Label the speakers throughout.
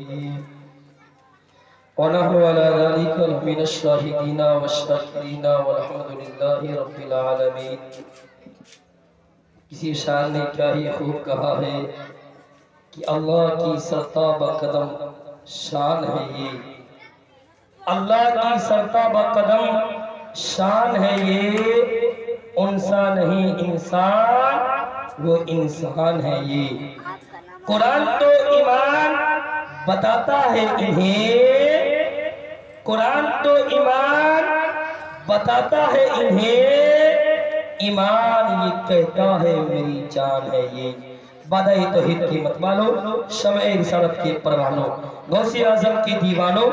Speaker 1: الرحيم ونحن على ذلك من الشاهدين والشاكرين والحمد لله رب العالمين۔ کسی شاعر نے کیا ہی خوب کہا ہے کہ اللہ کی سرتاب قدم شان ہے یہ، اللہ کی سرتاب قدم شان ہے یہ، انسان نہیں انسان وہ انسان ہے یہ۔ قرآن تو ایمان بتاتا ہے انہیں، قرآن تو ایمان بتاتا ہے انہیں، ایمان یہ کہتا ہے میری جان ہے یہ۔ بادہ توحید کی متوالو، شمع رسالت کے پروانوں، غوث اعظم کے دیوانوں،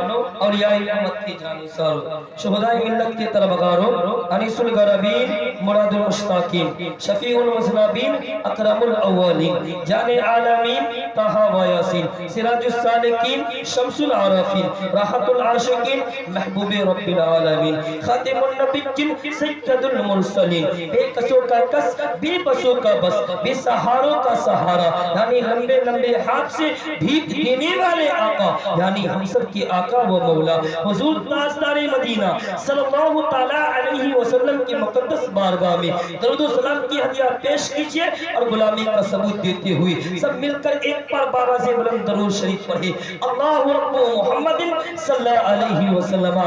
Speaker 1: اولیاء امت کے جانثاروں، شہداء ملت کے طلبگاروں، انیس الغرابین، مراد المشتاقین، شفیع المذنبین، اکرم الاولین، جان عالمین، طہ و یاسین، سراج السالکین، شمس العارفین، راحت العاشقین، محبوب رب العالمین، خاتم النبیین، سید المرسلین، بے کسوں کا کس، بے بسوں کا بس، بے سہاروں کا سہارا، یعنی لمبے لمبے ہاتھ سے بھیک دینے والے آقا، یعنی ہم سب کے آقا و مولا حضور تاجدار مدینہ صلی اللہ تعالیٰ علیہ وسلم کی مقدس بارگاہ میں درود و سلام کی ہدیہ پیش کیجئے اور غلامی کا ثبوت دیتے ہوئے سب مل کر ایک بار بابا سے بلند درود شریف پڑھے۔ اللہ رب محمد صلی اللہ علیہ وسلم،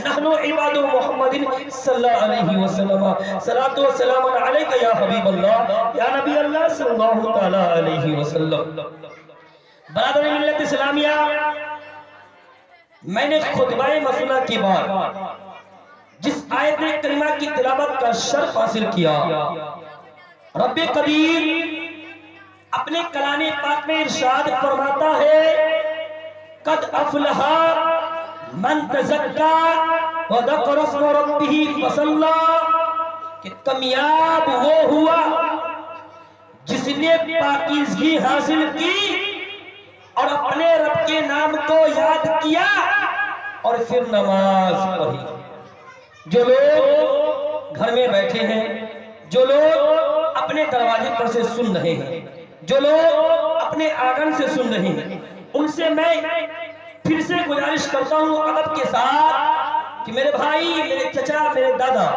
Speaker 1: نحن عباد محمد صلی اللہ علیہ وسلم، صلاۃ و سلام علیک یا حبیب اللہ یا نبی اللہ صلی اللہ تعالیٰ علیہ وسلم۔ برادر ملت اسلامیہ، میں نے خطبہ مسئلہ کے بعد جس آیت کریمہ کی تلاوت کا شرف حاصل کیا، رب قدیر اپنے کلام پاک میں ارشاد فرماتا ہے قد افلح من تزکا وذکر اسم ربہ فصلی، کہ کامیاب وہ ہوا جس نے پاکیزگی حاصل کی اور اپنے رب کے نام کو یاد کیا اور پھر نماز پڑھی۔ جو لوگ گھر میں بیٹھے ہیں، جو لوگ اپنے دروازے پر سے سن رہے ہیں، جو لوگ اپنے آنگن سے سن رہے ہیں، ان سے میں پھر سے گزارش کرتا ہوں ادب کے ساتھ کہ میرے بھائی، میرے چچا، میرے دادا،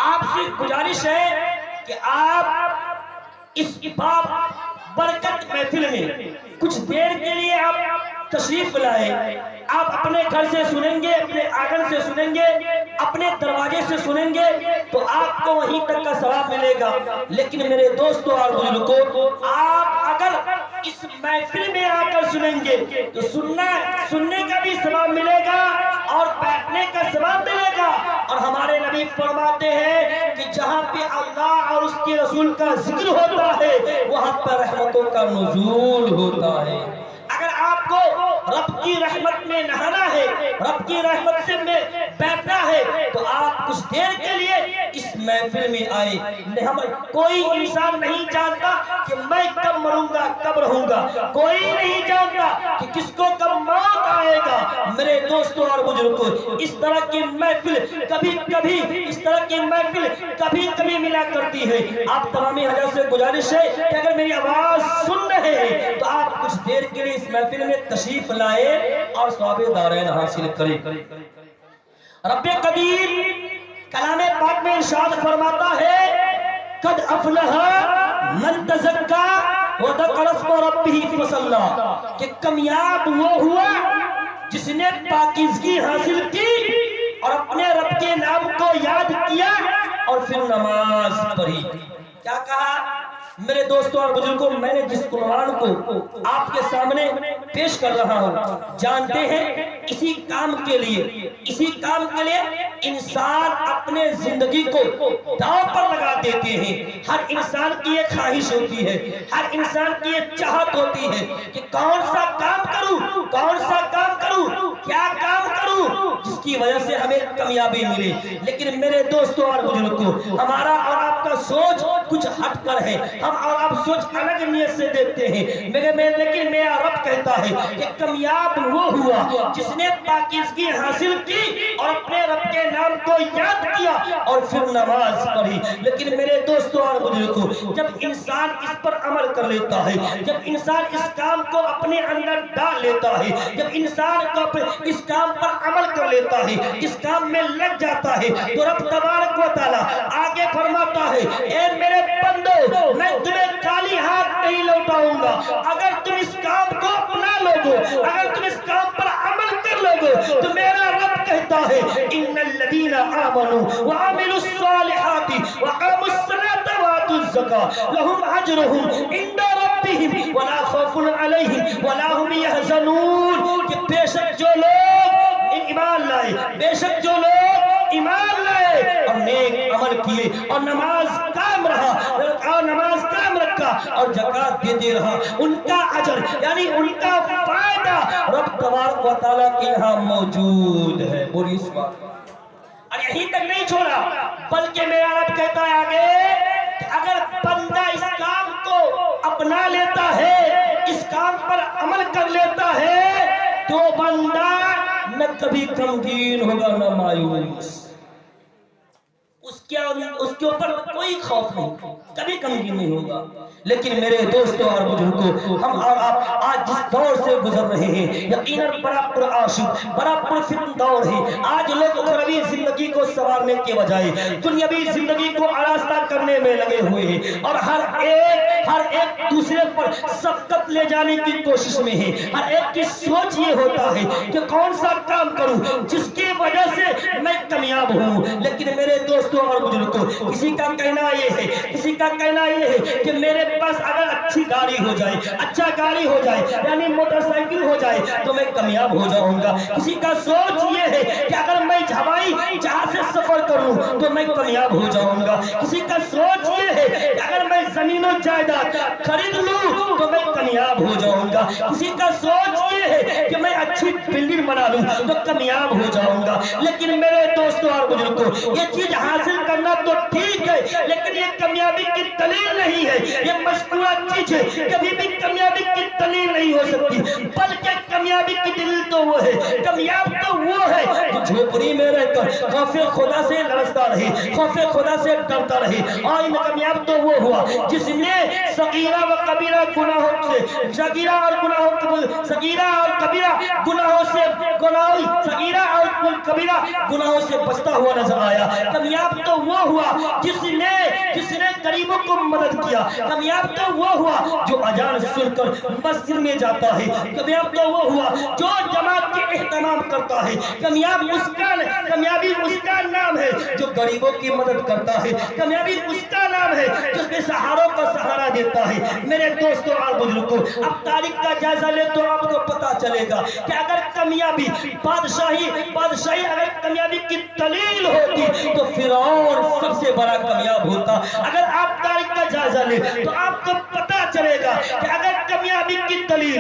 Speaker 1: آپ سے گزارش ہے کہ آپ اس باب برکت محفل میں کچھ دیر کے لیے آپ تشریف لائیں۔ آپ اپنے گھر سے سنیں گے، اپنے آنگن سے سنیں گے، اپنے دروازے سے سنیں گے تو آپ کو وہیں تک کا ثواب ملے گا، لیکن میرے دوستوں اور بزرگوں، آپ اگر اس محفل میں آ کر سنیں گے تو سننے کا بھی ثواب ملے گا اور بیٹھنے کا ثواب ملے گا۔ اور ہمارے نبی فرماتے ہیں کہ جہاں پہ اللہ اور اس کے رسول کا ذکر ہوتا ہے وہاں پر رحمتوں کا نزول ہوتا ہے۔ اگر آپ کو رب کی رحمت میں نہانا ہے، رب کی رحمت سے میں بیٹھنا ہے تو آپ کچھ دیر کے لیے اس محفل میں آئے۔ کوئی انسان نہیں جانتا کہ میں کب مروں گا، کب رہوں گا، کوئی نہیں جانتا کہ کس کو کب موت آئے گا۔ میرے دوستوں اور بزرگوں، اس طرح کی محفل کبھی کبھی ملا کرتی ہے۔ آپ تمام حضرات سے گزارش ہے کہ اگر میری آواز سن رہے ہیں تو آپ کچھ دیر کے لیے اس محفل میں تشریف لائے اور ثواب دارین حاصل کریں۔ رب قدیر کلام پاک میں ارشاد فرماتا ہے قد افلح من تزکا وذکر اسم ربہ فصلی، کہ کامیاب وہ ہوا جس نے پاکیزگی حاصل کی اور اپنے رب کے نام کو یاد کیا اور پھر نماز پڑھی۔ کیا کہا؟ میرے دوستوں اور بزرگوں، میں نے جس قرآن کو آپ کے سامنے پیش کر رہا ہوں، جانتے ہیں اسی کام کے لیے انسان اپنے زندگی کو داؤ پر لگا دیتے ہیں۔ ہر انسان کی ایک خواہش ہوتی ہے، ہر انسان کی ایک چاہت ہوتی ہے کہ کون سا کام کروں، کیا کام کروں جس کی وجہ سے ہمیں کامیابی ملے۔ لیکن میرے دوستوں اور بزرگوں، ہمارا اور آپ کا سوچ کچھ ہٹ کر ہے، ہم اور آپ سوچ الگ نیت سے دیکھتے ہیں، لیکن میرا رب کہتا ہے کہ کامیاب وہ ہوا جس نے پاکیزگی حاصل کی اور اپنے رب کے نام کو یاد کیا اور پھر نماز پڑھی۔ لیکن میرے دوستوں اور بزرگوں، جب انسان اس پر عمل کر لیتا ہے، جب انسان اس کام کو اپنے اندر ڈال لیتا ہے، جب انسان کو اس کام پر عمل کر لیتا ہے، اس کام میں لگ جاتا ہے، تو رب تبارک و تعالی آگے فرماتا ہے، اے میرے بندو، میں تمہیں خالی ہاتھ نہیں لوٹاؤں گا اگر تم اس کام کو اپنا لوگو، اگر تم اس کام پر عمل کر لوگو تو میرا رب کہتا ہے ان الذین آمنوا وعملوا الصالحات وقاموا الصلاة وآتوا الزکاة لهم اجرهم عند ربهم ولا خوف علیہم ولا هم يحزنون، کہ بے شک جو لوگ ایمان لائے، بے شک جو لوگ ایمان لائے اور نیک عمل کیے اور نماز قائم رہا اور نماز قائم رکھا اور زکات دیتے رہا، ان کا اجر یعنی ان کا فائدہ رب تبارک و تعالیٰ کے یہاں موجود ہے۔ بولی اس بات اور یہیں تک نہیں چھوڑا، بلکہ میرا رب کہتا ہے آگے کہ اگر بندہ اس کام کو اپنا لیتا ہے، اس کام پر عمل کر لیتا ہے، تو بندہ نہ کبھی غمگین ہوگا نہ مایوس، اس کے اوپر کوئی خوف نہیں، کبھی غمگین نہیں ہوگا۔ لیکن میرے دوستوں اور بزرگوں، ہم اور آپ آج جس دور سے گزر رہے ہیں یقیناً بڑا پرآشوب، بڑا پرفتن دور ہے۔ آج لوگ اخروی زندگی کو سنوارنے کے بجائے دنیاوی زندگی کو آراستہ کرنے میں لگے ہوئے ہیں اور ہر ایک دوسرے پر سبقت لے جانے کی کوشش میں ہے۔ ہر ایک کی سوچ یہ ہوتا ہے کہ کون سا کام کروں جس کی وجہ سے میں کامیاب ہوں۔ لیکن میرے دوستوں اور بزرگوں، کسی کا کہنا یہ ہے کہ میرے پاس اگر اچھی گاڑی ہو جائے، اچھا گاڑی ہو جائے یعنی موٹر سائیکل ہو جائے تو میں کامیاب ہو جاؤں گا۔ کسی کا سوچ یہ ہے کہ اگر میں ہوائی جہاز سے سفر کروں تو میں کامیاب ہو جاؤں گا۔ کسی کا سوچ یہ ہے کہ اگر میں زمین و جائیداد خرید لوں تو میں کامیاب ہو جاؤں گا۔ کسی کا سوچ یہ ہے کہ میں اچھی بلڈنگ بنا لوں تو کامیاب ہو جاؤں گا۔ لیکن میرے دوستوں اور بزرگوں، یہ چیز حاصل کرنا تو ٹھیک ہے لیکن یہ کامیابی کی دلیل نہیں ہے، یہ مذکورہ چیز ہے، کبھی بھی کامیابی کی دلیل نہیں ہو سکتی، بلکہ کامیابی کی دلیل تو وہ ہے، کامیاب تو وہ ہے جو جھوپڑی میں رہ کر خوف خدا سے لرزتا رہے، خوف خدا سے ڈرتا رہے۔ اور کامیاب تو وہ ہوا جس نے صغیرہ و کبیرہ گناہوں سے، صغیرہ اور کبیرہ گناہوں سے بچتا ہوا نظر آیا۔ کامیاب تو وہ ہوا جس نے غریبوں کو مدد کیا، کامیاب تو وہ ہوا جو اذان سن کر مسجد میں جاتا ہے، کامیاب تو وہ ہوا جو جماعت کے اہتمام کرتا ہے، کامیابی اس کا نام ہے جو غریبوں کی مدد کرتا ہے، کامیابی اس کا نام ہے جو بے سہاروں کا سہارا دیتا ہے۔ میرے دوستوں اور بزرگوں، اب تاریخ کا جائزہ لے تو آپ کو پتا چلے گا کہ اگر کامیابی بادشاہی اگر کامیابی کی دلیل ہوتی تو فرعون سب سے بڑا کامیاب ہوتا۔ اگر آپ تاریخ کا جائزہ لیں تو آپ کو پتا چلے گا کہ اگر کامیابی کی دلیل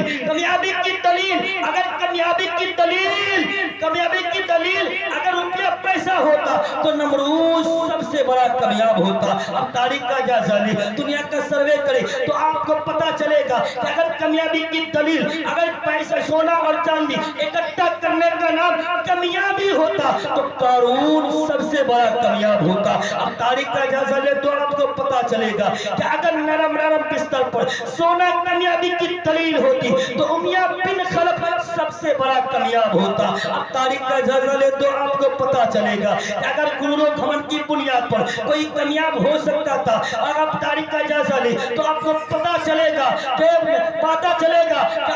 Speaker 1: اگر روپیہ پیسہ ہوتا تو نمرود سب سے بڑا کامیاب ہوتا۔ اب تاریخ کا جائزہ لیں، دنیا کا سروے کرے تو آپ کو پتا چلے گا کہ اگر کامیابی کی دلیل اگر پیسہ، سونا اور چاندی اکٹھا کرنے کا نام کامیابی ہوتا تو قارون سب سے بڑا کامیاب ہوتا۔ اب تاریخ کا جائزہ لے تو آپ کو پتا چلے گا کہ اگر نرم بستر پر سونا کامیابی کی دلیل ہوتی تو امیہ بن خلف سب سے بڑا کامیاب ہوتا۔ اب تاریخ کا جائزہ لے تو آپ کو پتا چلے گا کہ اگر غرور و گھمنڈ کی بنیاد پر کوئی کامیاب ہو سکتا تھا، اور اب تاریخ کا جائزہ لے تو آپ کو پتا چلے گا کہ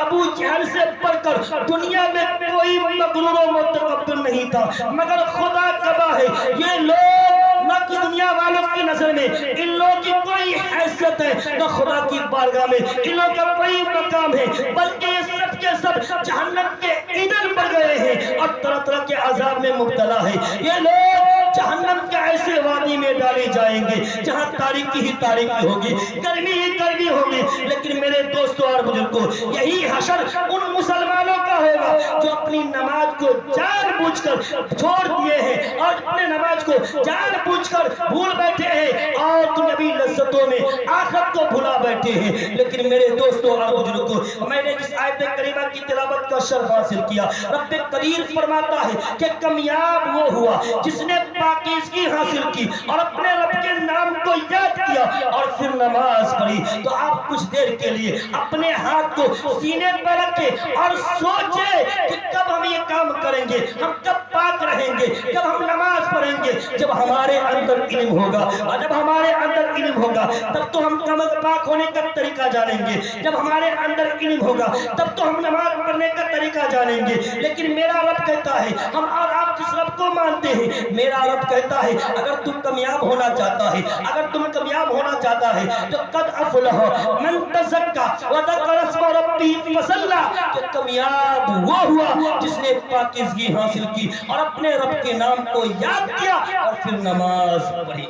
Speaker 1: ابو جہل سے بڑھ کر دنیا میں کوئی مغرور و متکبر نہیں تھا، مگر خدا گواہ ہے یہ لوگ نہ کہ دنیا والوں کی نظر میں ان لوگوں کی کوئی حیثیت ہے، نہ خدا کی بارگاہ میں ان لوگوں کا کوئی مقام ہے، بلکہ یہ سب کے سب جہنم کے ایندھن پر گئے ہیں اور طرح طرح کے عذاب میں مبتلا ہے۔ یہ لوگ جہنم کے ایسے وادی میں ڈالے جائیں گے جہاں تاریکی ہی تاریکی ہوگی، گرمی ہی گرمی ہوگی۔ لیکن میرے دوستوں اور بزرگوں، یہی حشر ان مسلمانوں کا ہوگا جو اپنی نماز کو جان بوجھ بوجھ کر چھوڑ دیے ہیں اور اپنے نماز کو جان بوجھ کر بھول بیٹھے ہیں اور دنیاوی لذتوں میں آخرت کو بھلا بیٹھے ہیں۔ لیکن میرے دوستوں اور بزرگوں، میں نے جس آیت کریمہ کی تلاوت کا شرف حاصل کیا، رب قدیر فرماتا ہے کہ کامیاب وہ ہوا جس نے پاکیزگی حاصل کی اور اپنے رب کے نام کو یاد کیا اور پھر نماز پڑھی۔ تو آپ کچھ دیر کے لیے اپنے ہاتھ کو سینے پر رکھے اور سوچے کہ کب ہم یہ کام کریں گے، ہم کب پاک رہیں گے، کب ہم نماز پڑھیں گے؟ جب ہمارے اندر علم ہوگا، اور جب ہمارے اندر علم ہوگا تب تو ہم پاک ہونے کا طریقہ جانیں گے۔ جب ہمارے اندر علم ہوگا تب تو ہم نماز پڑھنے کا طریقہ جانیں گے۔ لیکن میرا رب کہتا ہے، ہم اور آپ کس رب کو مانتے ہیں؟ میرا رب کہتا ہے اگر تم کامیاب ہونا چاہتا ہے، اگر تم کامیاب ہونا چاہتا ہے تو قد افلح من تزکا وذکر اسم ربہ فصلی، کہ کامیاب وہ ہوا جس نے پاکیزگی حاصل کی اور اپنے رب کے نام کو یاد کیا اور پھر نماز پڑھی۔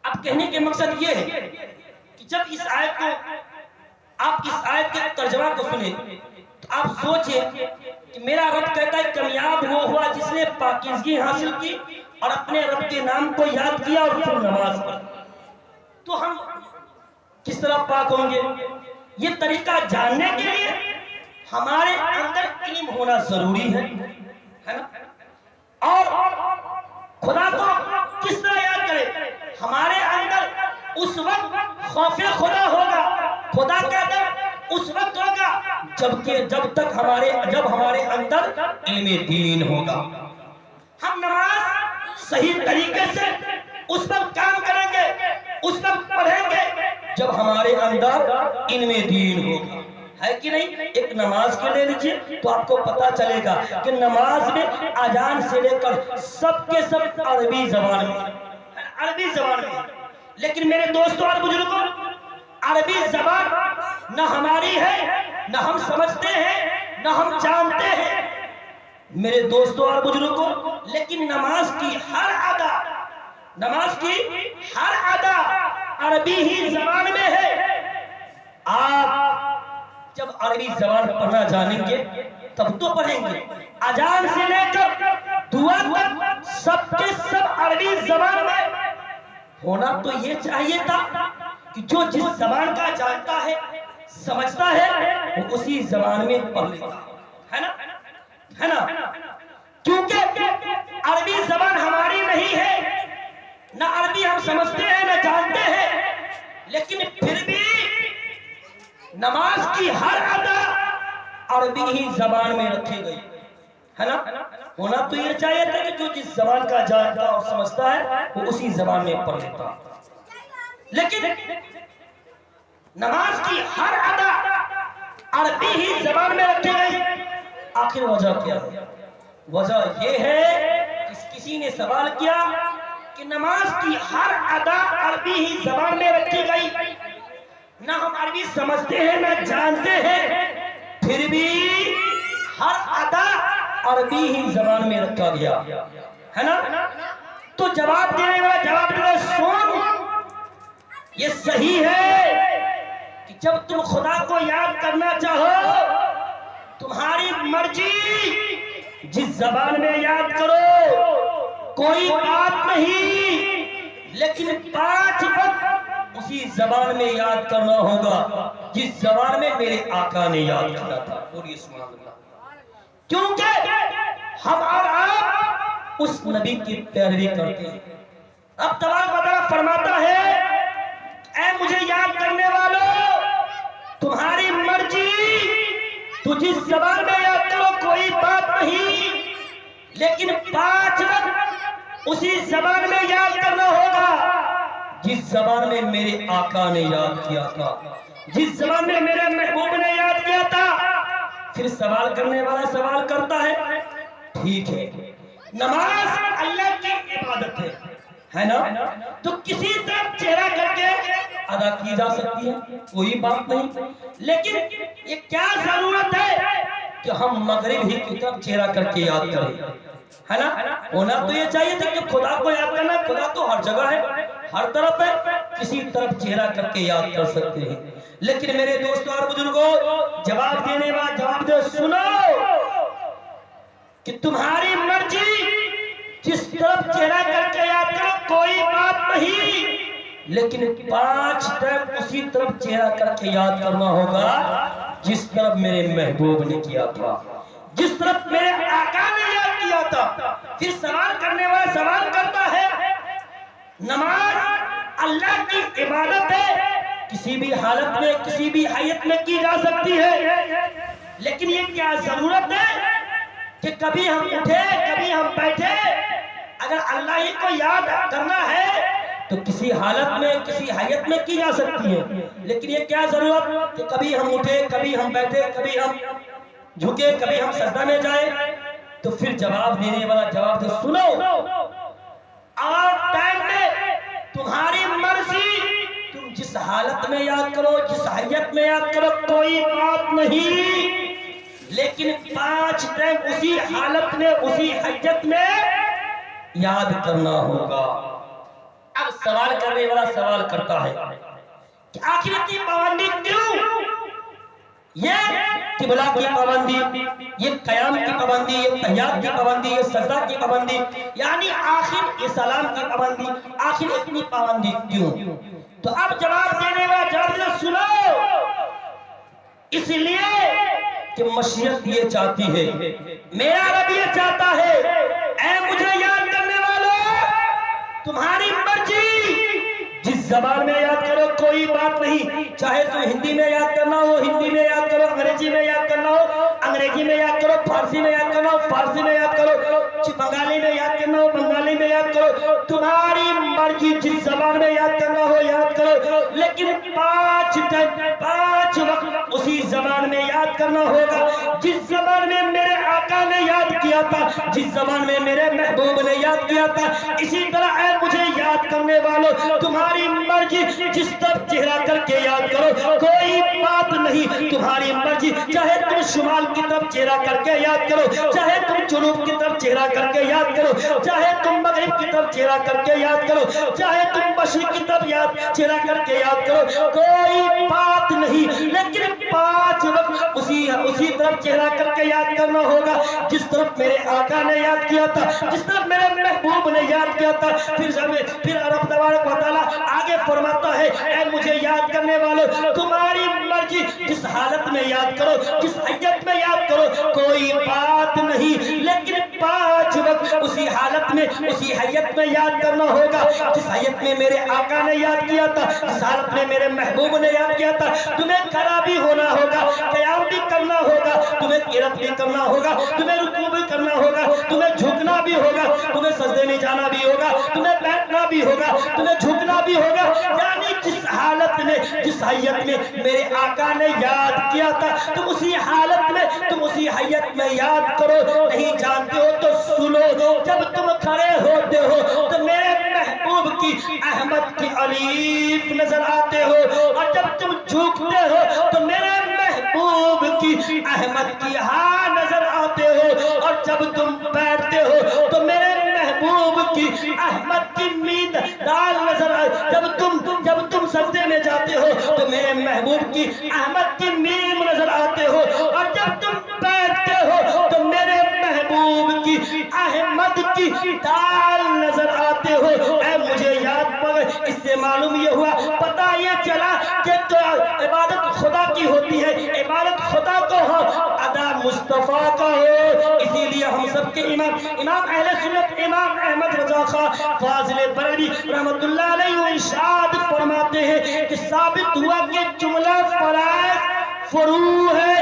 Speaker 1: اب کہنے کے مقصد یہ ہے کہ جب اس آیت کو آپ اس آیت کے ترجمہ کو سنیں تو آپ سوچیں کہ میرا رب کہتا ہے کامیاب وہ ہوا جس نے پاکیزگی حاصل کی اور اپنے رب کے نام کو یاد کیا اور پھر نماز پڑھی۔ تو ہم کس طرح پاک ہوں گے؟ یہ طریقہ جاننے کے لیے ہمارے اندر علم ہونا ضروری ہے نا؟ اور خدا کو کس طرح یاد کرے؟ ہمارے اندر اس وقت خوف خدا ہوگا، خدا کا ڈر اس وقت ہوگا جب ہمارے اندر علم دین ہوگا۔ ہم نماز صحیح طریقے سے اس وقت کام کریں گے، اس وقت پڑھیں گے جب ہمارے اندر علم دین ہوگا، ہے کہ نہیں؟ ایک نماز کے لے لیجئے تو آپ کو پتا چلے گا کہ نماز میں اذان سے لے کر سب کے سب عربی زبان میں، لیکن میرے دوستوں اور بزرگوں، عربی زبان نہ ہماری ہے، نہ ہم سمجھتے ہیں، نہ ہم جانتے ہیں میرے دوستوں اور بزرگوں، لیکن نماز کی ہر ادا عربی ہی زبان میں ہے۔ آپ جب عربی زبان پڑھنا جانیں گے تب تو پڑھیں گے۔ اذان سے لے کر دعا تک سب کے سب عربی زبان میں ہونا تو یہ چاہیے تھا کہ جو جس زبان کا جانتا ہے، سمجھتا ہے، وہ اسی زبان میں پڑھ لیتا ہے نا؟ کیونکہ عربی زبان ہماری نہیں ہے، نہ عربی ہم سمجھتے ہیں نہ جانتے ہیں، لیکن پھر بھی نماز کی ہر ادا عربی ہی زبان میں رکھی گئی ہے نا؟ ہونا تو یہ چاہیے تھا کہ جو جس زبان کا جانتا اور سمجھتا ہے وہ اسی زبان میں پڑھ لیتا، لیکن نماز کی ہر ادا عربی ہی زبان میں رکھی گئی۔ آخر وجہ کیا ہے؟ وجہ یہ ہے کہ کسی نے سوال کیا کہ نماز کی ہر ادا عربی ہی زبان میں رکھی گئی، نہ ہم عربی سمجھتے ہیں نہ جانتے ہیں، پھر بھی ہر ادا عربی ہی زبان میں رکھا گیا ہے نا؟ تو جواب دینے والا جواب دے سن، یہ صحیح ہے کہ جب تم خدا کو یاد کرنا چاہو تمہاری مرضی، جس زبان میں یاد کرو کوئی بات نہیں، لیکن 5 وقت اسی زبان میں یاد کرنا ہوگا جس زبان میں میرے آقا نے یاد کیا تھا۔ پوری سبحان اللہ، کیونکہ ہم اور آپ اس نبی کی پیروی کرتے ہیں۔ اب تبارک و تعالیٰ فرماتا ہے اے مجھے یاد کرنے والوں، تمہاری مرضی، تو جس زبان میں یاد کرو کوئی بات نہیں، لیکن 5 وقت اسی زبان میں یاد کرنا ہوگا جس زبان میں میرے آقا نے یاد کیا تھا، جس زبان میں میرے محبوب نے یاد کیا تھا۔ پھر سوال کرنے والا سوال کرتا ہے، ٹھیک ہے نماز اللہ کی عبادت ہے نا؟ تو کسی طرف چہرہ کر کے ادا کی جا سکتی ہے، کوئی بات نہیں، لیکن یہ کیا ضرورت ہے کہ ہم مغرب ہی کی طرف چہرہ کر کے یاد کریں، ہے نا؟ ہونا تو یہ چاہیے تھا کہ خدا کو یاد کرنا، خدا تو ہر جگہ ہے، ہر طرف ہے، کسی طرف چہرہ کر کے یاد کر سکتے ہیں۔ لیکن میرے دوستوں اور بزرگوں، جواب دینے والا جواب دے، سنو کہ تمہاری مرضی جس طرف چہرہ کر کے یاد کرو کوئی بات نہیں، لیکن 5 ٹائم اسی طرف چہرہ کر کے یاد کرنا ہوگا جس طرف میرے محبوب نے کیا تھا، جس طرف میرے آقا نے یاد کیا تھا۔ پھر سوال کرنے والا سوال کرتا ہے، نماز اللہ کی عبادت ہے، کسی بھی حالت میں کسی بھی حیت میں کی جا سکتی ہے، لیکن یہ کیا ضرورت ہے کہ کبھی ہم اٹھے کبھی ہم بیٹھے اگر اللہ ہی کو یاد کرنا ہے تو کسی حالت میں کسی حیت میں کی جا سکتی ہے، لیکن یہ کیا ضرورت کہ کبھی ہم اٹھے کبھی ہم بیٹھے کبھی ہم جھکے کبھی ہم سجدہ میں جائیں۔ تو پھر جواب دینے والا جواب دے، سنو اور ٹائم میں تمہاری مرضی، تم جس حالت میں یاد کرو جس حیت میں یاد کرو کوئی بات نہیں، لیکن 5 ٹائم اسی حالت میں اسی حیت میں یاد کرنا ہوگا۔ اب سوال کرنے والا سوال کرتا ہے کہ آخر کی پابندی کیوں؟ یہ قبلہ کی پابندی، یہ قیام کی پابندی، یہ تحیات کی پابندی، یہ سجدہ کی پابندی، یعنی آخر یہ سلام کی پابندی، آخر اتنی پابندی کیوں؟ تو اب جواب دینے والا جواب دے، سنو، اس لیے کہ مشیت یہ چاہتی ہے، میرا رب یہ چاہتا ہے، اے مجھے یاد کرنے والوں تمہاری مرضی جس زبان میں یاد کرو کوئی بات نہیں، چاہے تم ہندی میں یاد کرنا ہو ہندی میں یاد کرو، انگریزی میں یاد کرنا ہو انگریزی میں یاد کرو، فارسی میں یاد کرنا ہو فارسی میں یاد کرو، بنگالی میں یاد کرنا ہو بنگالی میں یاد کرو، تمہاری مرضی جس زبان میں یاد کرنا ہو یاد کرو، لیکن 5 وقت اسی زبان میں یاد کرنا ہوگا جس زبان میں میرے آقا نے یاد کیا تھا، جس زبان میں میرے محبوب نے یاد کیا تھا۔ اسی طرح اے مجھے یاد کرنے والوں تمہاری مرضی جس طرف چہرہ کر کے یاد کرو کوئی بات نہیں، تمہاری مرضی چاہے تم شمال کی طرف چہرہ کر کے یاد کرو، چاہے تم جنوب کی طرف چہرہ کر کے یاد کرو، چاہے تم مغرب کی طرف چہرہ کر کے یاد کرو، چاہے تم مشرق کی طرف چہرہ کر کے یاد کرو، کوئی بات نہیں، لیکن 5 وقت اسی طرف چہرہ کر کے یاد کرنا ہوگا جس طرف میرے آقا نے یاد کیا تھا، جس طرف میرے محبوب نے یاد کیا تھا۔ پھر رب تبارک و تعالیٰ آگے فرماتا ہے، اے مجھے یاد کرنے والوں تمہاری مرضی جس حالت میں یاد کرو جس حیت میں یاد کرو کوئی بات نہیں، لیکن 5 وقت اسی حالت میں اسی حیت میں یاد کرنا ہوگا جس حیت میں میرے آقا نے یاد کیا تھا، جس حالت میں میرے محبوب نے یاد کیا تھا۔ تمہیں کھڑا بھی ہونا ہوگا، قیام بھی کرنا ہوگا، تمہیں قرات بھی کرنا ہوگا، تمہیں رکوع بھی کرنا ہوگا، تمہیں جھکنا بھی ہوگا، تمہیں سجدے میں جانا بھی ہوگا، تمہیں بیٹھنا بھی ہوگا، تمہیں جھکنا بھی ہوگا، یعنی جس حالت میں جس حیت میں میرے آقا نے یاد کیا تھا تم اسی حالت میں تم اسی حیت میں یاد کرو۔ نہیں جانتے ہو تو سنو، جب تم کھڑے ہوتے ہو تو میرے محبوب کی احمد کی علیف نظر آتے ہو، اور جب تم جھکتے ہو تو میرے محبوب کی احمد کی ہاں نظر آتے ہو، اور جب تم بیٹھتے ہو تو میرے محبوب کی احمد کی مید دال نظر آتے، جب تم سجدے میں جاتے ہو تو میرے محبوب کی احمد کی میم نظر آتے ہو، اور جب تم بیٹھتے ہو تو میرے محبوب کی احمد کی دال نظر آتے ہو۔ اے مجھے یاد پڑ، اس سے معلوم یہ ہوا، پتہ یہ چلا کہ تو عبادت خدا کی ہوتی ہے، عبادت خدا کو ہو، ادا مصطفیٰ کا ہو۔ اسی لیے ہم سب کے امام اہل سنت امام احمد رضا خان فاضل بریلوی رحمت اللہ علیہ ارشاد فرماتے ہیں کہ ثابت ہوا کہ جملہ فرائض فروع ہے،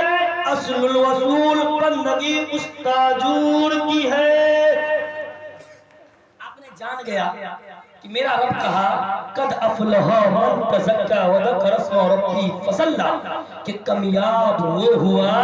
Speaker 1: اصل الوصول بندگی استاجور کی ہے۔ آپ نے جان گیا کہ میرا رب کہا قد افلح من تزکا وذکر اسم ربہ فصلی، کہ کامیاب وہ ہوا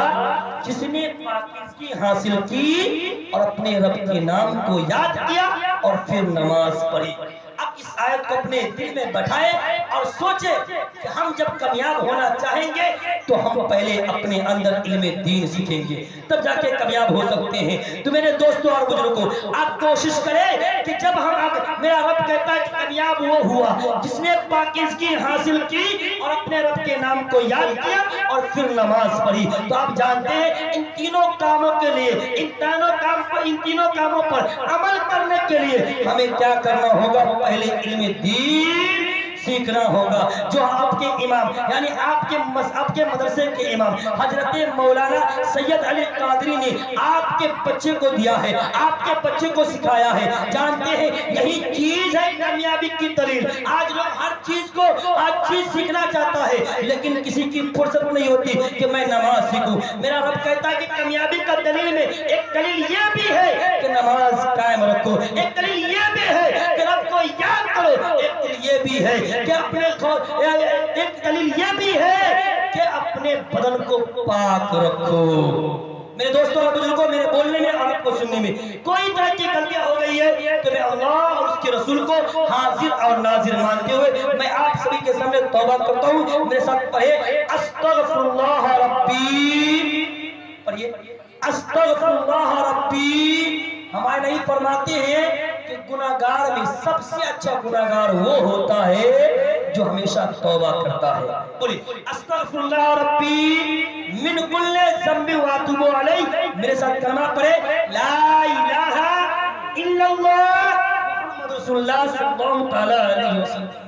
Speaker 1: جس نے پاکیزگی حاصل کی اور اپنے رب کے نام کو یاد کیا اور پھر نماز پڑھی۔ اب اس آیت کو اپنے دل میں بٹھائے اور سوچے کہ ہم جب کامیاب ہونا چاہیں گے تو ہم پہلے اپنے اندر علم دین سیکھیں گے، تب جا کے کامیاب ہو سکتے ہیں۔ تو میرے دوستوں اور بزرگوں، آپ کوشش کریں کہ جب میرا رب کہتا ہے کہ کامیاب وہ ہوا جس نے پاکیزگی حاصل کی اور اپنے رب کے نام کو یاد کیا اور پھر نماز پڑھی۔ تو آپ جانتے ہیں ان تینوں کاموں کے لیے، ان تینوں کاموں پر عمل کرنے کے لیے ہمیں کیا کرنا ہوگا؟ پہلے علم دین سیکھنا ہوگا، جو آپ کے امام یعنی آپ کے مدرسے کے امام حضرت مولانا سید علی قادری نے آپ کے بچے کو دیا ہے، آپ کے بچے کو سکھایا ہے۔ جانتے ہیں یہی چیز ہے کامیابی کی دلیل۔ آج لوگ ہر چیز سیکھنا چاہتا ہے لیکن کسی کی فرصت نہیں ہوتی کہ میں نماز سیکھوں۔ میرا رب کہتا ہے کہ کامیابی کا دلیل میں ایک دلیل یہ بھی ہے کہ نماز قائم رکھو، ایک دلیل یہ بھی ہے کہ رب کو یاد کرو، ایک دلیل یہ بھی ہے کہ ایک دلیل یہ بھی ہے کہ اپنے بدن کو پاک رکھو۔ میرے دوستوں اور بزرگوں، میرے بولنے میں اور آپ کو سننے میں کوئی طرح کی غلطیاں ہو گئی ہے تو میں اللہ اور اس کے رسول کو حاضر اور ناظر مانتے ہوئے میں آپ سبھی کے سامنے توبہ کرتا ہوں۔ میرے ساتھ پڑھے استغفر اللہ ربی، پڑھیے استغفر اللہ ربی۔ ہمارے نہیں فرماتے ہیں کہ گناہگار میں سب سے اچھا گناہگار وہ ہوتا ہے جو ہمیشہ توبہ کرتا ہے۔ بولیے استغفر اللہ ربی من کل ذنب واتوب علیہ۔ میرے ساتھ کلمہ پڑھے لا الہ الا اللہ محمد رسول اللہ صلی اللہ علیہ وسلم۔